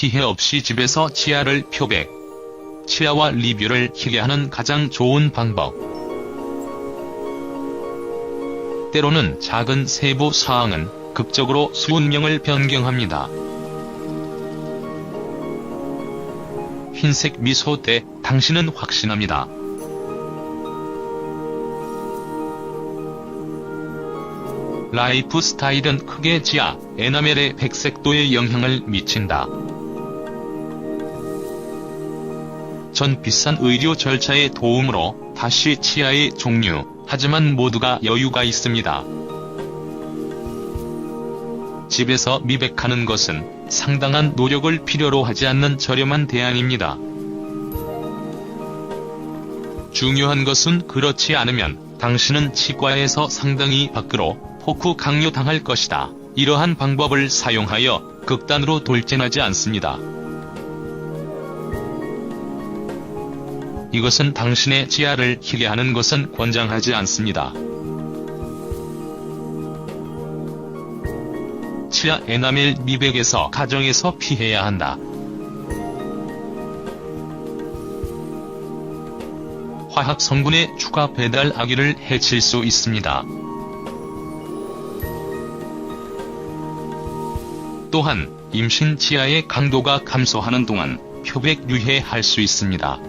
피해 없이 집에서 치아를 표백, 치아와 리뷰를 희게 하는 가장 좋은 방법. 때로는 작은 세부 사항은 극적으로 수운명을 변경합니다. 흰색 미소 때 당신은 확신합니다. 라이프 스타일은 크게 치아, 에나멜의 백색도에 영향을 미친다. 전 비싼 의료 절차의 도움으로 다시 치아의 종류, 하지만 모두가 여유가 있습니다. 집에서 미백하는 것은 상당한 노력을 필요로 하지 않는 저렴한 대안입니다. 중요한 것은 그렇지 않으면 당신은 치과에서 상당히 밖으로 포크 강요당할 것이다. 이러한 방법을 사용하여 극단으로 돌진하지 않습니다. 이것은 당신의 치아를 희게 하는 것은 권장하지 않습니다. 치아 에나멜 미백에서 가정에서 피해야 한다. 화학 성분의 추가 배달 아기를 해칠 수 있습니다. 또한 임신 치아의 강도가 감소하는 동안 표백 유해할 수 있습니다.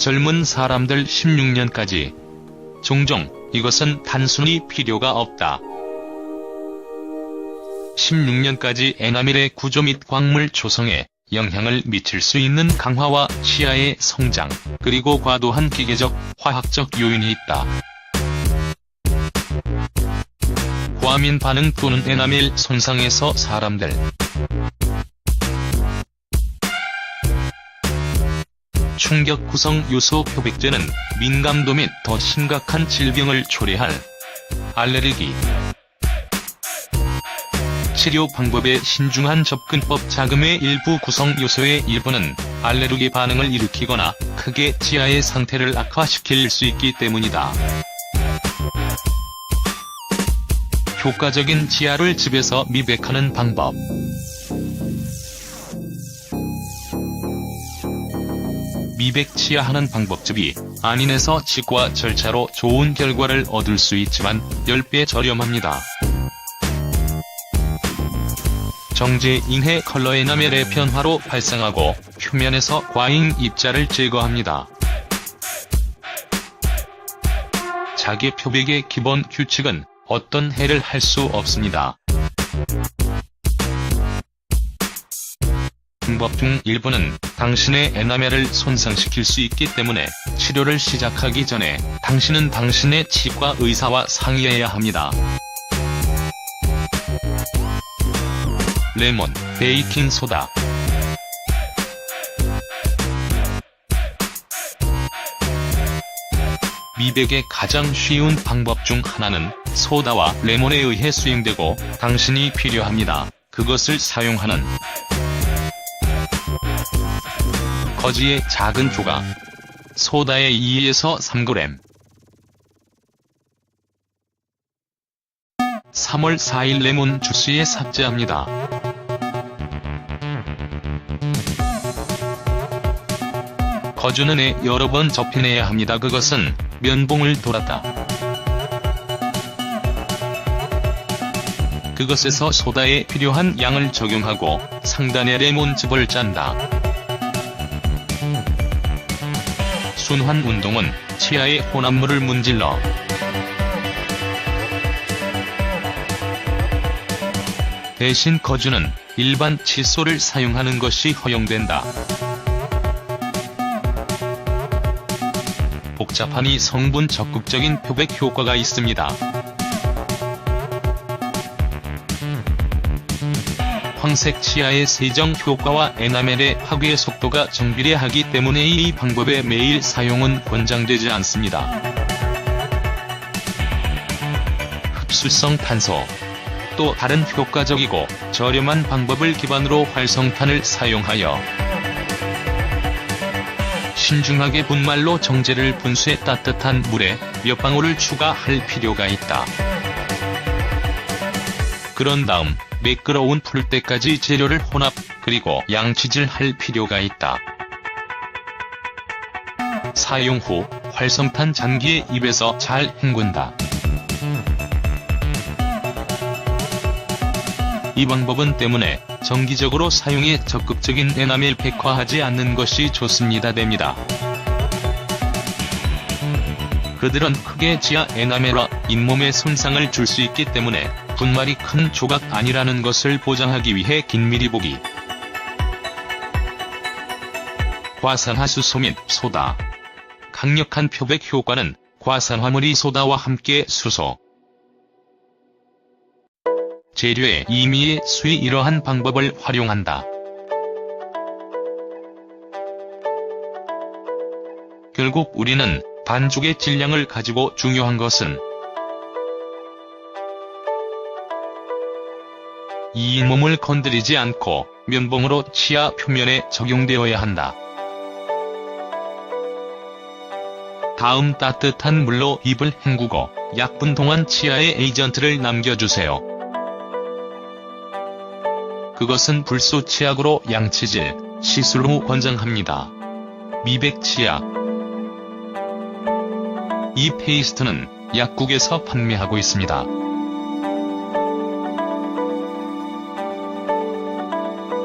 젊은 사람들 16년까지. 종종 이것은 단순히 필요가 없다. 16년까지 에나멜의 구조 및 광물 조성에 영향을 미칠 수 있는 강화와 치아의 성장, 그리고 과도한 기계적, 화학적 요인이 있다. 과민 반응 또는 에나멜 손상에서 사람들. 충격 구성 요소 표백제는 민감도 및 더 심각한 질병을 초래할 알레르기. 치료 방법의 신중한 접근법. 자금의 일부 구성 요소의 일부는 알레르기 반응을 일으키거나 크게 치아의 상태를 악화시킬 수 있기 때문이다. 효과적인 치아를 집에서 미백하는 방법. 미백 치아하는 방법집이 안인에서 치과 절차로 좋은 결과를 얻을 수 있지만 10배 저렴합니다. 정제 인해 컬러 에나멜의 변화로 발생하고 표면에서 과잉 입자를 제거합니다. 자기 표백의 기본 규칙은 어떤 해를 할 수 없습니다. 방법 중 일부는 당신의 에나멜을 손상시킬 수 있기 때문에 치료를 시작하기 전에 당신은 당신의 치과 의사와 상의해야 합니다. 레몬, 베이킹 소다. 미백의 가장 쉬운 방법 중 하나는 소다와 레몬에 의해 수행되고 당신이 필요합니다. 그것을 사용하는 거지의 작은 조각. 소다의 2에서 3g. 3월 4일 레몬 주스에 삭제합니다. 거즈는 에 여러 번 접해내야 합니다. 그것은 면봉을 돌았다. 그것에서 소다에 필요한 양을 적용하고 상단에 레몬즙을 짠다. 순환 운동은 치아의 혼합물을 문질러 대신 거즈는 일반 칫솔을 사용하는 것이 허용된다. 복잡하니 성분 적극적인 표백 효과가 있습니다. 황색 치아의 세정 효과와 에나멜의 파괴 속도가 정비례하기 때문에 이 방법의 매일 사용은 권장되지 않습니다. 흡수성 탄소. 또 다른 효과적이고 저렴한 방법을 기반으로 활성탄을 사용하여 신중하게 분말로 정제를 분수해 따뜻한 물에 몇 방울을 추가할 필요가 있다. 그런 다음 매끄러운 풀 때까지 재료를 혼합, 그리고 양치질할 필요가 있다. 사용 후 활성탄 장기에 입에서 잘 헹군다. 이 방법은 때문에 정기적으로 사용에 적극적인 에나멜 백화하지 않는 것이 좋습니다. 됩니다. 그들은 크게 지하 에나멜화 잇몸에 손상을 줄 수 있기 때문에 분말이 큰 조각 아니라는 것을 보장하기 위해 긴밀히 보기. 과산화수소 및 소다. 강력한 표백 효과는 과산화물이 소다와 함께 수소 재료의 임의의 수의 이러한 방법을 활용한다. 결국 우리는 반죽의 질량을 가지고 중요한 것은 이 잇몸을 건드리지 않고 면봉으로 치아 표면에 적용되어야 한다. 다음 따뜻한 물로 입을 헹구고 약분 동안 치아에 에이전트를 남겨주세요. 그것은 불소 치약으로 양치질, 시술 후 권장합니다. 미백 치약. 이 페이스트는 약국에서 판매하고 있습니다.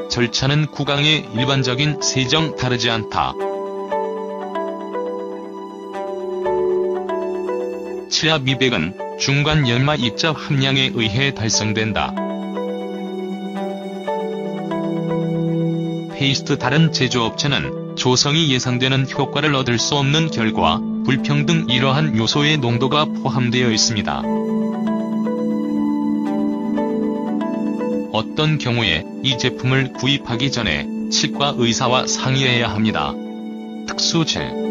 절차는 구강의 일반적인 세정 다르지 않다. 치아 미백은 중간 열마 입자 함량에 의해 달성된다. 페이스트 다른 제조업체는 조성이 예상되는 효과를 얻을 수 없는 결과, 불평등 이러한 요소의 농도가 포함되어 있습니다. 어떤 경우에 이 제품을 구입하기 전에 치과 의사와 상의해야 합니다. 특수젤.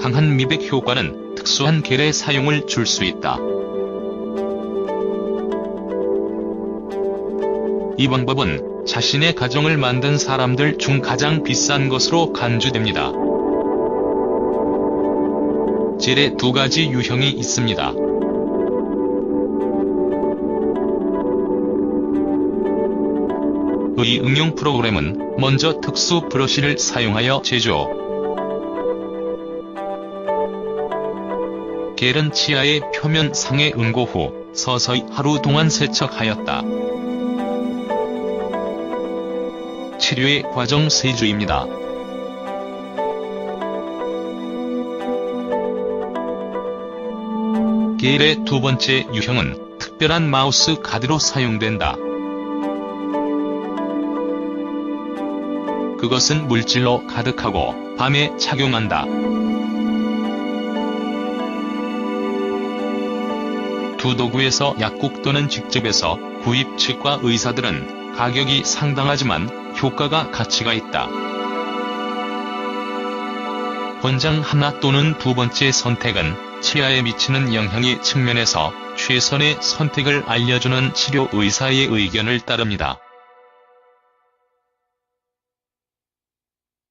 강한 미백 효과는 특수한 겔의 사용을 줄 수 있다. 이 방법은 자신의 가정을 만든 사람들 중 가장 비싼 것으로 간주됩니다. 젤에 두 가지 유형이 있습니다. 의 응용 프로그램은 먼저 특수 브러쉬를 사용하여 제조. 겔은 치아의 표면 상에 응고 후 서서히 하루 동안 세척하였다. 치료의 과정 3주입니다. 겔의 두 번째 유형은 특별한 마우스 가드로 사용된다. 그것은 물질로 가득하고 밤에 착용한다. 두 도구에서 약국 또는 직접에서 구입 치과 의사들은 가격이 상당하지만 효과가 가치가 있다. 권장 하나 또는 두 번째 선택은 치아에 미치는 영향의 측면에서 최선의 선택을 알려주는 치료 의사의 의견을 따릅니다.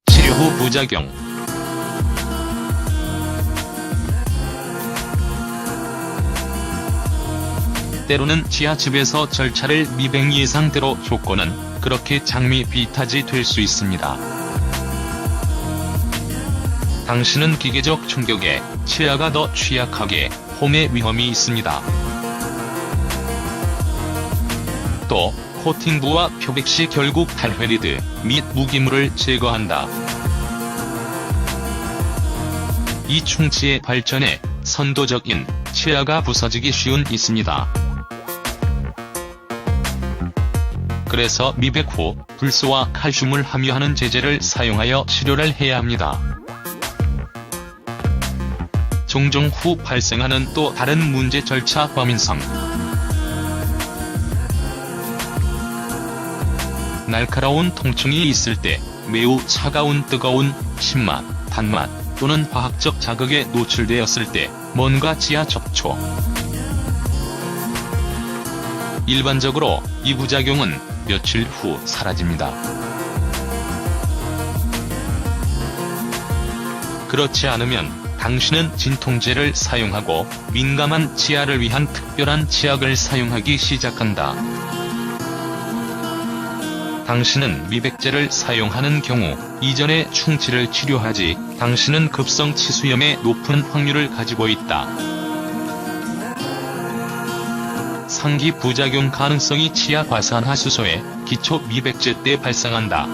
치료 후 부작용. 때로는 지하집에서 절차를 미백 예상대로 조건은 그렇게 장미 비타지 될 수 있습니다. 당신은 기계적 충격에 치아가 더 취약하게 홈의 위험이 있습니다. 또 코팅부와 표백 시 결국 탈회리드 및 무기물을 제거한다. 이 충치의 발전에 선도적인 치아가 부서지기 쉬운 있습니다. 그래서 미백 후 불소와 칼슘을 함유하는 제제를 사용하여 치료를 해야 합니다. 종종 후 발생하는 또 다른 문제 절차 과민성. 날카로운 통증이 있을 때 매우 차가운 뜨거운 신맛, 단맛 또는 화학적 자극에 노출되었을 때 뭔가 지하 접촉. 일반적으로 이 부작용은 며칠 후 사라집니다. 그렇지 않으면 당신은 진통제를 사용하고 민감한 치아를 위한 특별한 치약을 사용하기 시작한다. 당신은 미백제를 사용하는 경우 이전에 충치를 치료하지 당신은 급성 치수염의 높은 확률을 가지고 있다. 상기 부작용 가능성이 치아 과산화수소의 기초 미백제 때 발생한다.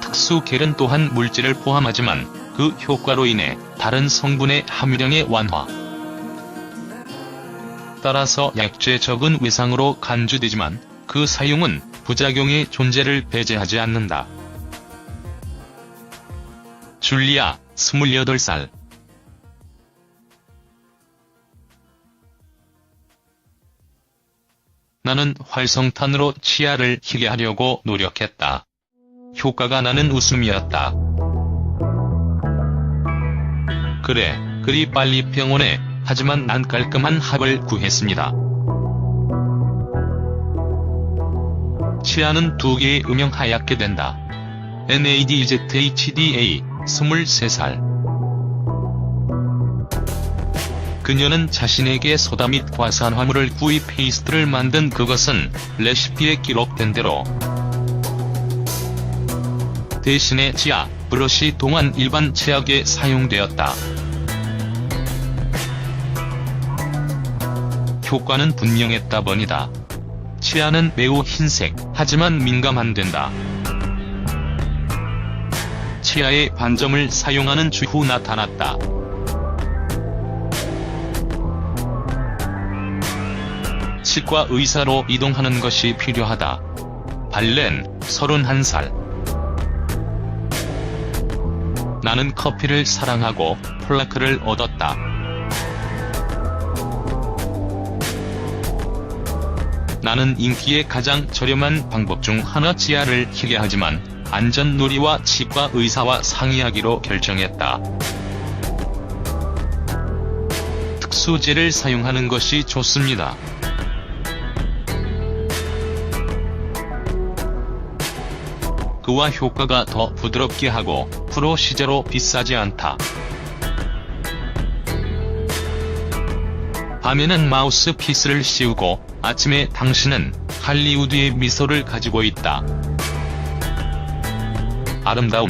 특수 겔은 또한 물질을 포함하지만 그 효과로 인해 다른 성분의 함유량의 완화. 따라서 약제 적은 외상으로 간주되지만 그 사용은 부작용의 존재를 배제하지 않는다. 줄리아, 28살. 나는 활성탄으로 치아를 희게 하려고 노력했다. 효과가 나는 웃음이었다. 그래, 그리 빨리 병원에. 하지만 난 깔끔한 합을 구했습니다. 치아는 2개의 음영 하얗게 된다. NADZHDA, 23살. 그녀는 자신에게 소다 및 과산화물을 구입 페이스트를 만든 그것은 레시피에 기록된 대로. 대신에 치아 브러쉬 동안 일반 치약에 사용되었다. 효과는 분명했다 번이다. 치아는 매우 흰색, 하지만 민감한된다. 치아에 반점을 사용하는 주 후 나타났다. 치과 의사로 이동하는 것이 필요하다. 발렌, 31살. 나는 커피를 사랑하고 플라크를 얻었다. 나는 인기의 가장 저렴한 방법 중 하나 치아를 희게 하지만 안전놀이와 치과 의사와 상의하기로 결정했다. 특수제를 사용하는 것이 좋습니다. 그와 효과가 더 부드럽게 하고 프로 시제로 비싸지 않다. 밤에는 마우스피스를 씌우고 아침에 당신은 할리우드의 미소를 가지고 있다. 아름다움.